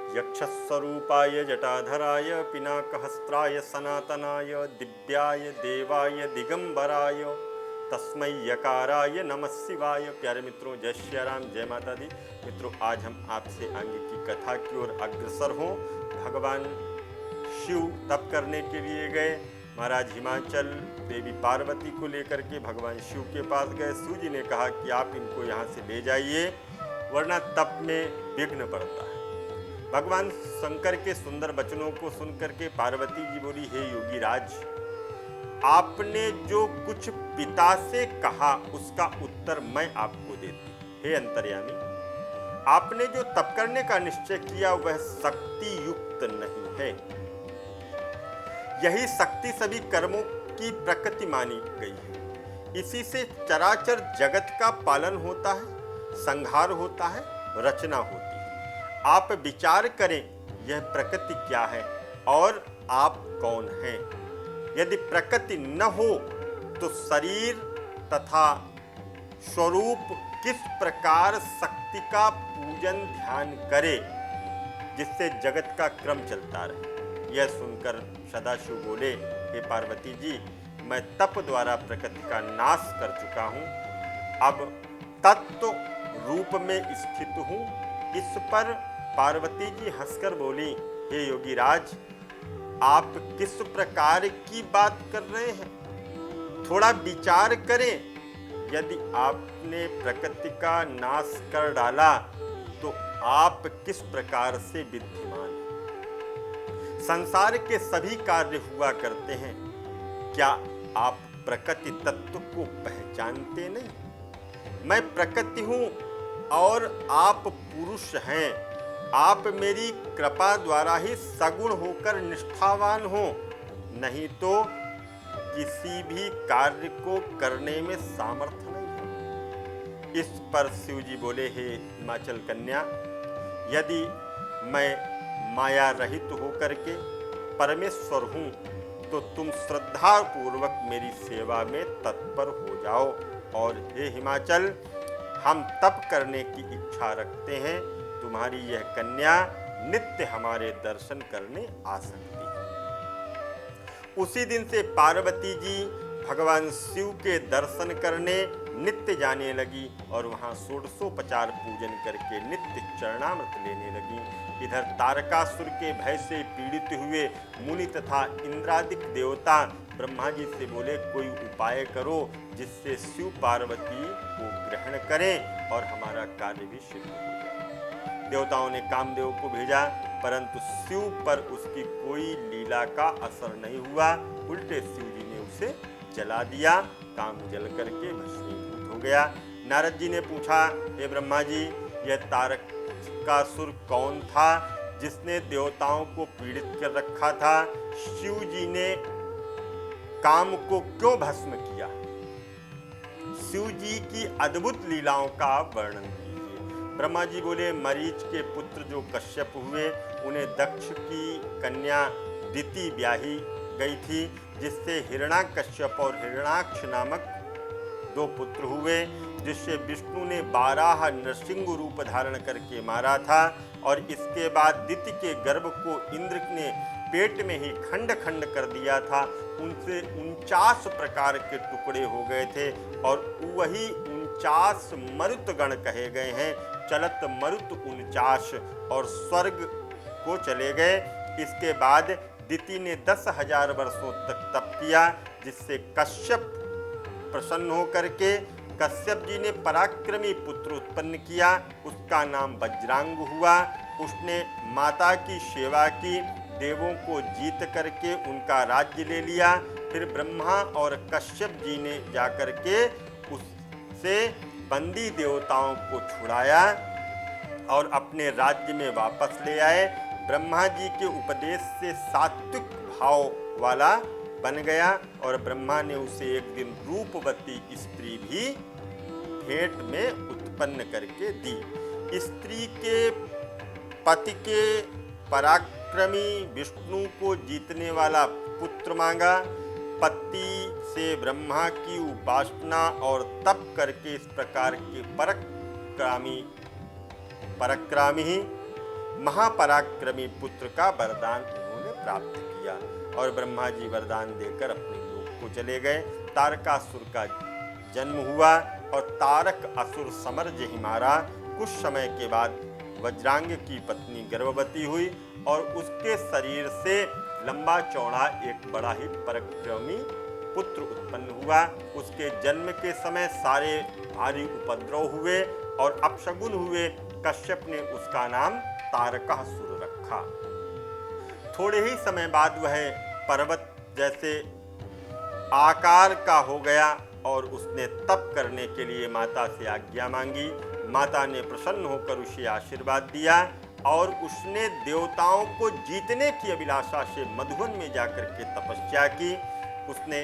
यक्षस्वरूपाय जटाधराय पिनाकहस्त्राय सनातनाय दिव्याय देवाय दिगंबराय तस्मै यकाराय नमः शिवाय। प्यारे मित्रों, जय श्री राम, जय माता दी। मित्रों, आज हम आपसे आगे की कथा की ओर अग्रसर हों। भगवान शिव तप करने के लिए गए। महाराज हिमाचल देवी पार्वती को लेकर के भगवान शिव के पास गए। शिव जी ने कहा कि आप इनको यहाँ से ले जाइए, वरना तप में विघ्न पड़ता है। भगवान शंकर के सुंदर वचनों को सुनकर के पार्वती जी बोली, हे योगी राज, आपने जो कुछ पिता से कहा उसका उत्तर मैं आपको देती। हे अंतर्यामी, आपने जो तप करने का निश्चय किया वह शक्ति युक्त नहीं है। यही शक्ति सभी कर्मों की प्रकृति मानी गई है। इसी से चराचर जगत का पालन होता है, संहार होता है, रचना होती है। आप विचार करें, यह प्रकृति क्या है और आप कौन हैं। यदि प्रकृति न हो तो शरीर तथा स्वरूप किस प्रकार शक्ति का पूजन ध्यान करे जिससे जगत का क्रम चलता रहे। यह सुनकर सदाशिव बोले, हे पार्वती जी, मैं तप द्वारा प्रकृति का नाश कर चुका हूँ, अब तत्व रूप में स्थित हूँ। इस पर पार्वती जी हंसकर बोली, हे योगी राज, आप किस प्रकार की बात कर रहे हैं? थोड़ा विचार करें। यदि आपने प्रकृति का नाश कर डाला तो आप किस प्रकार से विद्यमान हैं? संसार के सभी कार्य हुआ करते हैं, क्या आप प्रकृति तत्व को पहचानते नहीं? मैं प्रकृति हूं और आप पुरुष हैं। आप मेरी कृपा द्वारा ही सगुण होकर निष्ठावान हो, नहीं तो किसी भी कार्य को करने में सामर्थ्य नहीं है। इस पर शिव जी बोले, हे हिमाचल कन्या, यदि मैं माया रहित होकर के परमेश्वर हूँ तो तुम श्रद्धा पूर्वक मेरी सेवा में तत्पर हो जाओ। और हे हिमाचल, हम तप करने की इच्छा रखते हैं। तुम्हारी यह कन्या नित्य हमारे दर्शन करने आ सकती है। उसी दिन से पार्वती जी भगवान शिव के दर्शन करने नित्य जाने लगी और वहां षोडशोपचार पूजन करके नित्य चरणामृत लेने लगी। इधर तारकासुर के भय से पीड़ित हुए मुनि तथा इंद्रादिक देवता ब्रह्मा जी से बोले, कोई उपाय करो जिससे शिव पार्वती को ग्रहण करें और हमारा कार्य भी सिद्ध हो जाए। देवताओं ने कामदेव को भेजा, परंतु शिव पर उसकी कोई लीला का असर नहीं हुआ। उल्टे शिव जी ने उसे जला दिया। काम जल करके भस्मीभूत हो गया। नारद जी ने पूछा, हे ब्रह्मा जी, यह तारकासुर कौन था जिसने देवताओं को पीड़ित कर रखा था? शिव जी ने काम को क्यों भस्म किया? शिव जी की अद्भुत लीलाओं का वर्णन कीजिए। ब्रह्मा जी बोले, मरीच के पुत्र जो कश्यप हुए, उन्हें दक्ष की कन्या दिति ब्याही गई थी, जिससे हिरण्याकश्यप और हिरण्याक्ष नामक दो पुत्र हुए, जिससे विष्णु ने 12 नरसिंह रूप धारण करके मारा था। और इसके बाद दिति के गर्भ को इंद्र ने पेट में ही खंड खंड कर दिया था। उनसे 49 प्रकार के टुकड़े हो गए थे और वही 49 मरुतगण कहे गए हैं। चलत मरुत 49 और स्वर्ग को चले गए। इसके बाद दिति ने 10,000 वर्षों तक तप किया, जिससे कश्यप प्रसन्न होकर के कश्यप जी ने पराक्रमी पुत्र उत्पन्न किया। उसका नाम वज्रांग हुआ। उसने माता की सेवा की, देवों को जीत करके उनका राज्य ले लिया। फिर ब्रह्मा और कश्यप जी ने जाकर के उससे बंदी देवताओं को छुड़ाया और अपने राज्य में वापस ले आए। ब्रह्मा जी के उपदेश से सात्विक भाव वाला बन गया और ब्रह्मा ने उसे एक दिन रूपवती स्त्री भी भेंट में उत्पन्न करके दी। स्त्री के पति के पराक्रमी विष्णु को जीतने वाला पुत्र मांगा। पति से ब्रह्मा की उपासना और तप करके इस प्रकार के पराक्रमी महापराक्रमी पुत्र का वरदान उन्होंने प्राप्त किया और ब्रह्मा जी वरदान देकर अपने लोक को चले गए। तारकासुर का जन्म हुआ और तारक असुर समर्ज ही मारा। कुछ समय के बाद वज्रांग की पत्नी गर्भवती हुई और उसके शरीर से लंबा चौड़ा एक बड़ा ही पराक्रमी पुत्र उत्पन्न हुआ। उसके जन्म के समय सारे भारी उपद्रव हुए और अपशगुन हुए। कश्यप ने उसका नाम तारकासुर रखा। थोड़े ही समय बाद वह पर्वत जैसे आकार का हो गया और उसने तप करने के लिए माता से आज्ञा मांगी। माता ने प्रसन्न होकर उसे आशीर्वाद दिया और उसने देवताओं को जीतने की अभिलाषा से मधुवन में जाकर के तपस्या की। उसने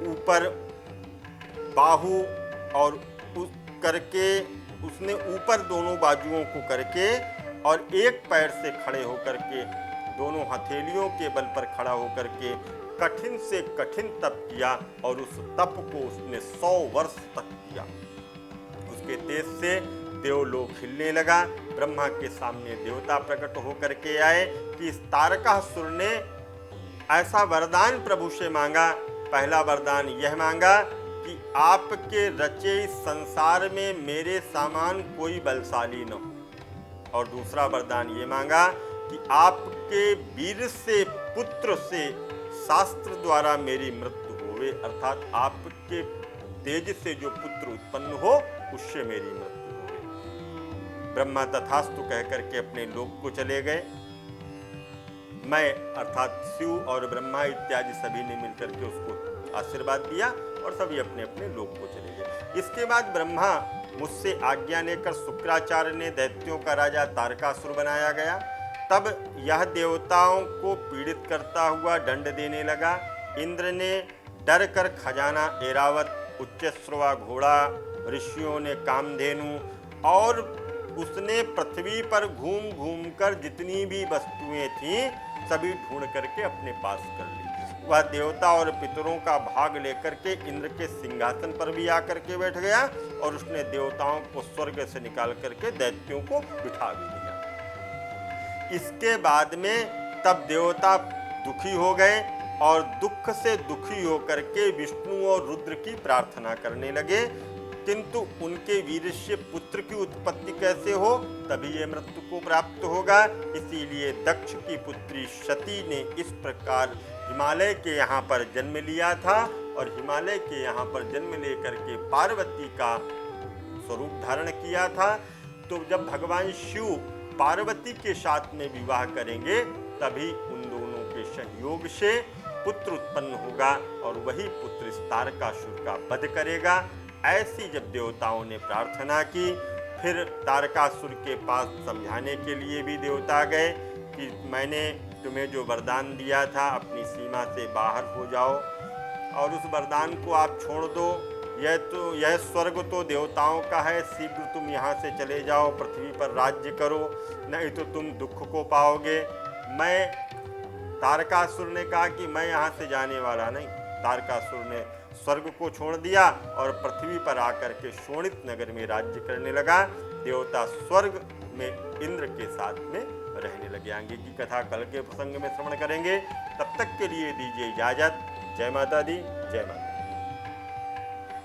ऊपर बाहु और उसने ऊपर दोनों बाजुओं को करके और एक पैर से खड़े होकर के दोनों हथेलियों के बल पर खड़ा होकर के कठिन से कठिन तप किया और उस तप को उसने 100 वर्ष तक किया। उसके तेज से देवलोक हिलने लगा। ब्रह्मा के सामने देवता प्रकट होकर के आए कि इस तारकासुर ने ऐसा वरदान प्रभु से मांगा। पहला वरदान यह मांगा कि आपके रचे इस संसार में मेरे समान कोई बलशाली न हो, और दूसरा वरदान ये मांगा कि आपके वीर से पुत्र से शास्त्र द्वारा मेरी मृत्यु होवे, अर्थात आपके तेज से जो पुत्र उत्पन्न हो उससे मेरी मृत्यु होवे। ब्रह्मा तथास्तु कह करके अपने लोक को चले गए। मैं अर्थात शिव और ब्रह्मा इत्यादि सभी ने मिलकर के उसको आशीर्वाद दिया और सभी अपने अपने लोक को चले गए। इसके बाद ब्रह्मा मुझसे आज्ञा लेकर शुक्राचार्य ने दैत्यों का राजा तारकासुर बनाया गया। तब यह देवताओं को पीड़ित करता हुआ दंड देने लगा। इंद्र ने डर कर खजाना ऐरावत, उच्चश्रवा घोड़ा, ऋषियों ने कामधेनु और उसने पृथ्वी पर घूम घूम कर जितनी भी वस्तुएं थीं सभी ढूंढ करके अपने पास कर ली। वह देवता और पितरों का भाग लेकर के इंद्र के सिंहासन पर भी आकर के बैठ गया और उसने देवताओं को स्वर्ग से निकाल करके दैत्यों को बिठा भी दिया। इसके बाद में तब देवता दुखी हो गए और दुख से दुखी होकर के विष्णु और रुद्र की प्रार्थना करने लगे, किंतु उनके वीर से पुत्र की उत्पत्ति कैसे हो, तभी ये मृत्यु को प्राप्त होगा। इसीलिए दक्ष की पुत्री सती ने इस प्रकार हिमालय के यहाँ पर जन्म लिया था और हिमालय के यहाँ पर जन्म लेकर के पार्वती का स्वरूप धारण किया था। तो जब भगवान शिव पार्वती के साथ में विवाह करेंगे तभी उन दोनों के सहयोग से पुत्र उत्पन्न होगा और वही पुत्र इस तारकासुर का वध करेगा। ऐसी जब देवताओं ने प्रार्थना की, फिर तारकासुर के पास समझाने के लिए भी देवता गए कि मैंने तुम्हें जो वरदान दिया था अपनी सीमा से बाहर हो जाओ और उस वरदान को आप छोड़ दो। यह स्वर्ग तो देवताओं का है, शीघ्र तुम यहाँ से चले जाओ, पृथ्वी पर राज्य करो, नहीं तो तुम दुख को पाओगे। तारकासुर ने कहा कि मैं यहाँ से जाने वाला नहीं। तारकासुर ने स्वर्ग को छोड़ दिया और पृथ्वी पर आकर के शोणित नगर में राज्य करने लगा। देवता स्वर्ग में इंद्र के साथ में रहने लगे। आगे की कथा कल के प्रसंग में श्रवण करेंगे। तब तक के लिए दीजिए इजाजत। जय माता दी, जय माता।